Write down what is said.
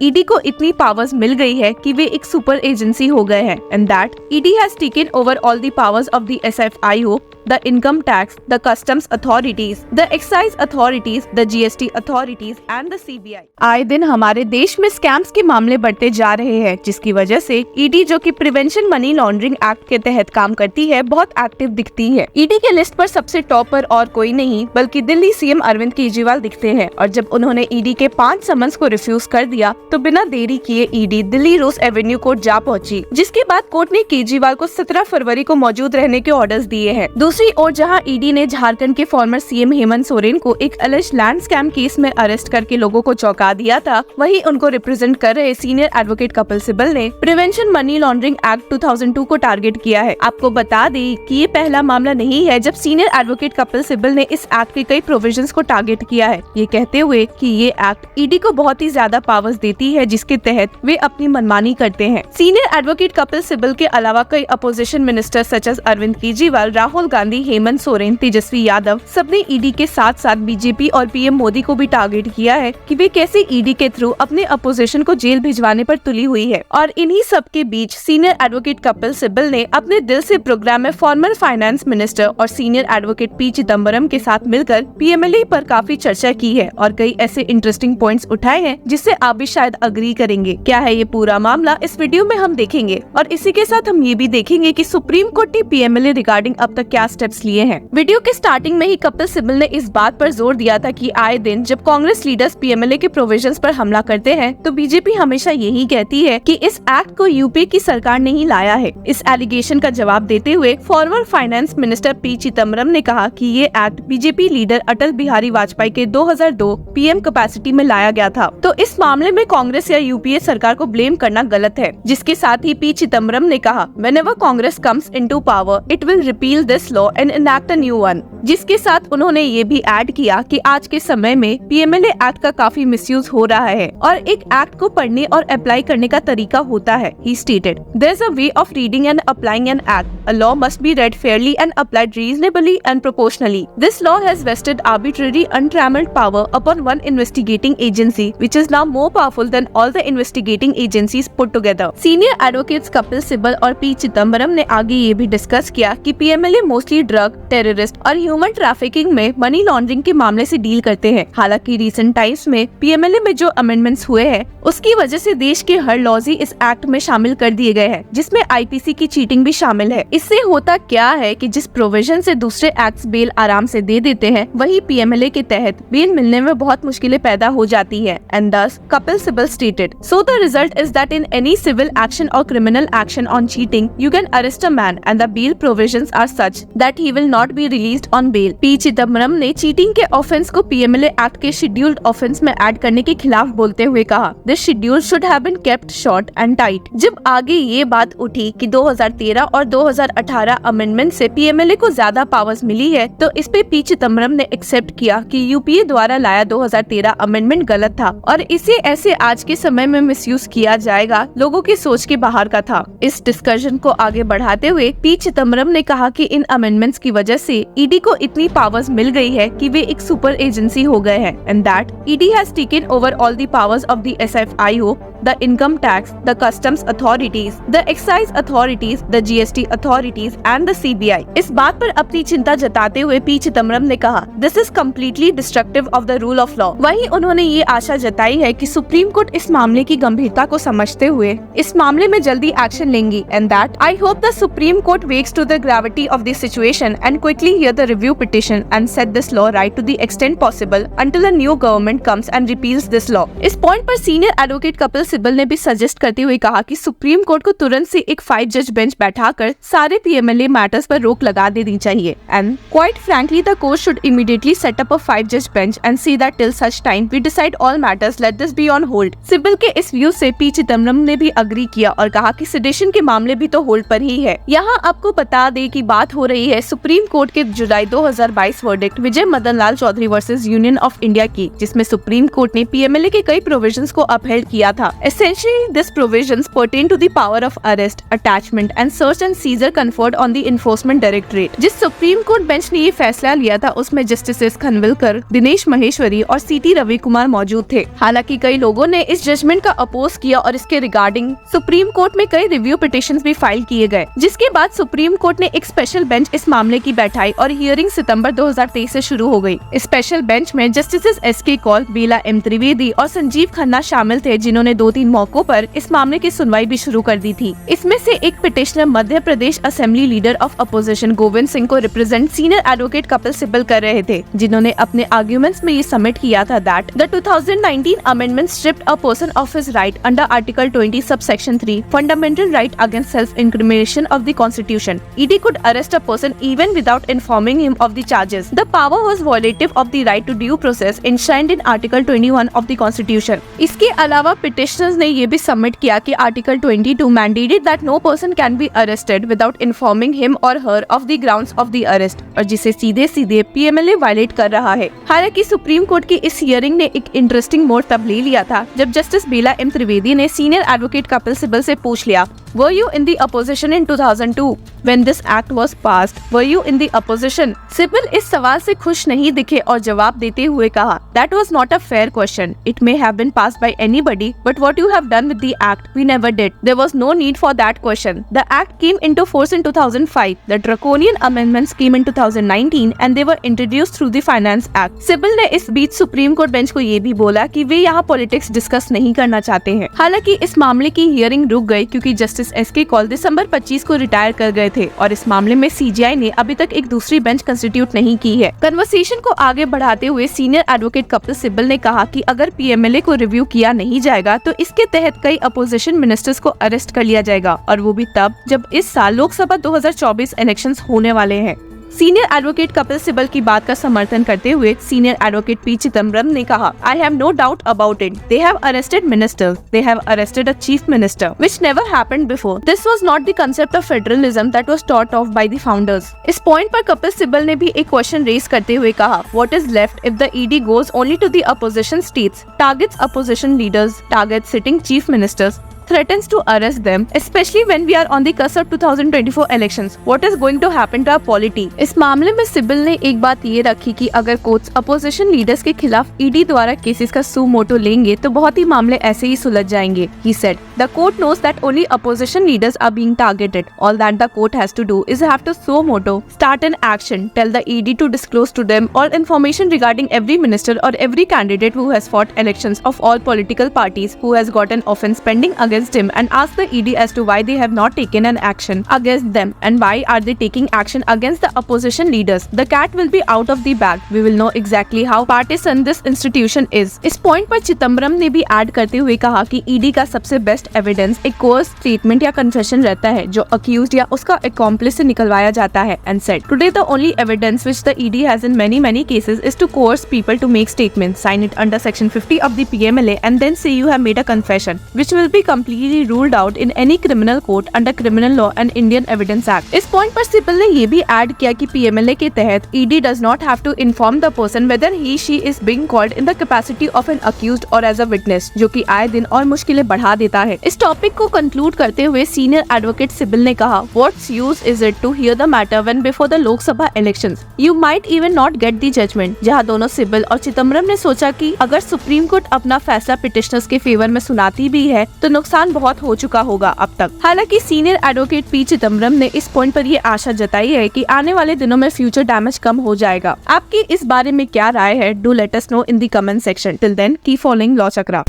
ED को इतनी powers मिल गई है कि वे एक सुपर एजेंसी हो गए हैं and that ED has taken over all the powers of the SFIO, the income tax, the customs authorities, the excise authorities, the GST authorities and the CBI। आए दिन हमारे देश में स्कैम्स के मामले बढ़ते जा रहे हैं, जिसकी वजह से ईडी, जो कि प्रिवेंशन मनी लॉन्ड्रिंग एक्ट के तहत काम करती है, बहुत एक्टिव दिखती है। ईडी के लिस्ट पर सबसे टॉप पर और कोई नहीं बल्कि दिल्ली सीएम अरविंद केजरीवाल दिखते हैं, और जब उन्होंने ईडी के 5 समन्स को रिफ्यूज कर दिया तो बिना देरी किए ईडी दिल्ली रोज एवेन्यू कोर्ट जा पहुंची, जिसके बाद कोर्ट ने केजरीवाल को 17 फरवरी को मौजूद रहने के ऑर्डर्स दिए हैं। दूसरी ओर जहां ईडी ने झारखंड के फॉर्मर सीएम हेमंत सोरेन को एक अलेज्ड लैंड स्कैम केस में अरेस्ट करके लोगों को चौंका दिया था, वहीं उनको रिप्रेजेंट कर रहे सीनियर एडवोकेट कपिल सिब्बल ने प्रिवेंशन मनी लॉन्ड्रिंग एक्ट 2002 को टारगेट किया है। आपको बता दें कि ये पहला मामला नहीं है जब सीनियर एडवोकेट कपिल सिब्बल ने इस एक्ट के कई प्रोविजंस को टारगेट किया है, ये कहते हुए कि ये एक्ट ईडी को बहुत ही ज्यादा पावर्स देती है, जिसके तहत वे अपनी मनमानी करते हैं। सीनियर एडवोकेट कपिल सिब्बल के अलावा कई opposition minister such as Arvind Kejriwal, Rahul Gandhi, Hemant Soren, Tejashwi Yadav सबने ईडी के साथ साथ बीजेपी और पीएम मोदी को भी टारगेट किया है कि वे कैसे ईडी के थ्रू अपने अपोजिशन को जेल भिजवाने पर तुली हुई है। और इन्हीं सब के बीच सीनियर एडवोकेट कपिल सिब्बल ने अपने दिल से प्रोग्राम में फॉर्मर फाइनेंस मिनिस्टर और सीनियर एडवोकेट पी चिदम्बरम के साथ मिलकर पीएमएलए पर काफी चर्चा की है और कई ऐसे इंटरेस्टिंग पॉइंट्स उठाए हैं जिससे आप भी शायद अग्री करेंगे। क्या है ये पूरा मामला, इस वीडियो में हम देखेंगे, और इसी के साथ हम ये भी देखेंगे कि सुप्रीम कोर्ट ने पीएमएलए रिगार्डिंग अब तक क्या स्टेप्स लिए हैं। वीडियो के स्टार्टिंग में ही कपिल सिब्बल ने इस बात पर जोर दिया था कि आए दिन जब कांग्रेस लीडर्स पीएमएलए के प्रोविजंस पर हमला करते हैं तो बीजेपी हमेशा यही कहती है कि इस एक्ट को यूपी की सरकार ने ही लाया है। इस एलिगेशन का जवाब देते हुए former finance minister P Chidambaram ने कहा कि ये act BJP leader Atal Bihari Vajpayee के 2002 पीएम कैपेसिटी में लाया गया था, तो इस मामले में कांग्रेस या यूपीए सरकार को ब्लेम करना गलत है। जिसके साथ ही पी चिदम्बरम ने कहा, whenever Congress comes into power it will repeal this law and enact a new one. जिसके साथ उन्होंने ये भी ऐड किया कि आज के समय में पीएमएलए एक्ट का काफी मिसयूज हो रहा है और एक एक्ट को पढ़ने और अप्लाई करने का तरीका होता है। He stated, "There's a way of reading and applying an act. A law must be read fairly and applied reasonably and proportionally. This law has vested arbitrary, untrammeled power upon one investigating agency, which is now more powerful than all the investigating agencies put together." Senior advocates Kapil Sibal और P Chidambaram ने आगे ये भी discuss किया कि PMLA mostly drug, terrorist और human trafficking में money laundering के मामले से डील करते हैं। हालांकि रिसेंट टाइम्स में पीएमएलए में जो अमेंडमेंट्स हुए हैं उसकी वजह से देश के हर लॉज ही इस एक्ट में शामिल कर दिए गए हैं, जिसमें आईपीसी की चीटिंग भी शामिल है। इससे होता क्या है कि जिस प्रोविजन से दूसरे एक्ट्स बेल आराम से दे देते हैं, वही पीएमएलए के तहत बेल मिलने में बहुत मुश्किलें पैदा हो जाती है। And thus Kapil Sibal stated, "So the result is that in any civil action or criminal action on cheating, you can arrest a man and the bail provisions are such that he will not be released on bail." P Chidambaram ने cheating के offence को PMLA act के scheduled offence में add करने के खिलाफ बोलते हुए कहा, "This schedule should have been kept short and tight." जब आगे ये बात उठी कि 2013 और 2018 अमेंडमेंट से पीएमएलए को ज्यादा पावर्स मिली है, तो इस पे पी चिदम्बरम ने एक्सेप्ट किया कि यूपीए द्वारा लाया 2013 अमेंडमेंट गलत था और इसे ऐसे आज के समय में मिसयूज किया जाएगा, लोगों की सोच के बाहर का था। इस डिस्कशन को आगे बढ़ाते हुए पी चिदम्बरम ने कहा कि इन अमेंडमेंट्स की वजह से ईडी को इतनी पावर्स मिल गई है कि वे एक सुपर एजेंसी हो गए हैं and that ED has taken over all the powers of the SFIO, the income tax, the customs authorities, the excise authorities, the GST authorities and the CBI। इस बात पर अपनी चिंता जताते हुए पी चिदम्बरम ने कहा, "This is completely destructive of the rule of law." वहीं उन्होंने ये आशा जताई है कि सुप्रीम कोर्ट इस मामले की गंभीरता को समझते हुए इस मामले में जल्दी एक्शन लेंगी and that I hope the Supreme Court wakes to the gravity of this situation and quickly hear the review petition and set this law right to the extent possible until a new government comes and repeals this law। इस point पर senior advocate Kapil Sibal ने भी suggest करते हुए कहा कि supreme court को तुरंत से एक 5 जज बेंच बैठाकर सारे पीएमएलए मैटर्स पर रोक लगा देनी चाहिए and quite frankly the court should immediately set up a 5 जज bench and see that till such time we decide all matters let this be on hold. Sibal के इस व्यू से पी चिदम्बरम ने भी अग्री किया और कहा कि सेडेशन के मामले भी तो होल्ड पर ही है। यहाँ आपको बता दे कि बात हो रही रही है सुप्रीम कोर्ट के जुलाई 2022 verdict Vijay Madan Lal Chaudhary versus union of India की, जिसमें सुप्रीम कोर्ट ने पीएमएलए के कई प्रोविजंस को अपहेल्ड किया था। Essentially, this provisions pertain to the power of arrest, attachment and search and seizure conferred on the enforcement directorate। जिस सुप्रीम कोर्ट बेंच ने ये फैसला लिया था उसमें जस्टिसेस खनविलकर, दिनेश महेश्वरी और सीटी रवि कुमार मौजूद थे। हालांकि कई लोगों ने इस जजमेंट का अपोज किया और इसके रिगार्डिंग सुप्रीम कोर्ट में कई रिव्यू पिटिशंस भी फाइल किए गए, जिसके बाद सुप्रीम कोर्ट ने एक स्पेशल बेंच इस मामले की बैठाई और हियरिंग सितंबर 2023 से शुरू हो गई। स्पेशल बेंच में जस्टिसेस एस.के. कौल, बेला एम. त्रिवेदी और संजीव खन्ना शामिल थे, जिन्होंने 2-3 मौकों पर इस मामले की सुनवाई भी शुरू कर दी थी। इसमें से एक petitioner Madhya Pradesh assembly leader of opposition Govind Singh को represent senior advocate Kapil Sibal कर रहे थे, जिन्होंने अपने आर्ग्यूमेंट्स में ये सबमिट किया था that the 2019 amendment stripped a person of his right under article 20 subsection 3 fundamental right against self incrimination of the constitution. ED could arrest a person even without informing him of the charges. The power was violative of the right to due process enshrined in article 21 of the constitution. इसके अलावा petitioners ने ये भी submit किया कि article 22 mandated that no person can be arrested without informing him or her of the grounds of the arrest, और जिसे सीधे सीधे पीएमएलए वायलेट कर रहा है। हालांकि सुप्रीम कोर्ट की इस हियरिंग ने एक इंटरेस्टिंग मोड़ तब ले लिया था जब जस्टिस बेला एम. त्रिवेदी ने सीनियर एडवोकेट कपिल सिब्बल से पूछ लिया, Were you in the opposition in 2002 when this act was passed? Were you in the opposition? Sibal इस सवाल से खुश नहीं दिखे और जवाब देते हुए कहा, That was not a fair question. It may have been passed by anybody, but what you have done with the act, we never did. There was no need for that question. The act came into force in 2005. The draconian amendments came in 2019 and they were introduced through the Finance Act. Sibal ने इस बीच supreme court bench को ये भी बोला कि वे यहाँ politics discuss नहीं करना चाहते हैं। हालांकि इस मामले की हियरिंग रुक गई क्योंकि जस्टिस एस.के. कौल दिसंबर 25 को रिटायर कर गए थे और इस मामले में सीजीआई ने अभी तक एक दूसरी बेंच कंस्टिट्यूट नहीं की है। कन्वर्सेशन को आगे बढ़ाते हुए सीनियर एडवोकेट कपिल सिब्बल ने कहा कि अगर पीएमएलए को रिव्यू किया नहीं जाएगा तो इसके तहत कई अपोजिशन मिनिस्टर्स को अरेस्ट कर लिया जाएगा, और वो भी तब जब इस साल लोकसभा 2024 इलेक्शंस होने वाले हैं। सीनियर एडवोकेट कपिल सिब्बल की बात का समर्थन करते हुए सीनियर एडवोकेट पी चिदम्बरम ने कहा, I have no doubt about it. They have arrested ministers. They have arrested a chief minister, which never happened before. This was not the concept of federalism that was thought of by the founders. इस point पर कपिल सिब्बल ने भी एक question raise करते हुए कहा, What is left if the ED goes only to the opposition states, targets opposition leaders, targets sitting chief ministers, threatens to arrest them, especially when we are on the cusp of 2024 elections. What is going to happen to our polity? इस मामले में सिब्बल ने एक बात ये रखी कि अगर कोर्ट्स अपोजिशन लीडर्स के खिलाफ ईडी द्वारा केसेस का सू मोटो लेंगे तो बहुत ही मामले ऐसे ही सुलझ जाएंगे। He said, The court knows that only opposition leaders are being targeted. All that the court has to do is have to suo moto, start an action, tell the ED to disclose to them all information regarding every minister or every candidate who has fought elections of all political parties who has got an offence pending against him, and ask the ED as to why they have not taken an action against them and why are they taking action against the opposition leaders. The cat will be out of the bag. We will know exactly how partisan this institution is. इस point पर चिदम्बरम ने भी add करते हुए कहा कि ED का सबसे बेस्ट एविडेंस एक कोर्स स्टेटमेंट या कन्फेशन रहता है जो अक्यूज्ड या उसका अकॉम्प्लिस से निकलवाया जाता है, and said today the only evidence which the ED has in many cases is to coerce people to make statements, sign it under section 50 of the PMLA and then say you have made a confession, which will be completely ruled out in any criminal court under criminal law and Indian Evidence Act. इस point पर सिब्बल ने ये भी add किया कि PMLA के तहत ED does not have to inform the person whether he/she is being called in the capacity of an accused or as a witness, जो कि आए दिन और मुश्किलें बढ़ा देता है। इस टॉपिक को कंक्लूड करते हुए सीनियर एडवोकेट सिब्बल ने कहा, What's use is it to hear the matter when before the लोक सभा elections? You might even not get the judgment. जहाँ दोनों सिब्बल और चिदम्बरम ने सोचा कि अगर सुप्रीम कोर्ट अपना फैसला पिटिशनर्स के फेवर में सुनाती भी है तो नुकसान बहुत हो चुका होगा अब तक। हालांकि सीनियर एडवोकेट पी चिदम्बरम ने इस पॉइंट पर ये आशा जताई है कि आने वाले दिनों में फ्यूचर डैमेज कम हो जाएगा। आपकी इस बारे में क्या राय है? Do let us know in the comment section. Till then keep following law chakra.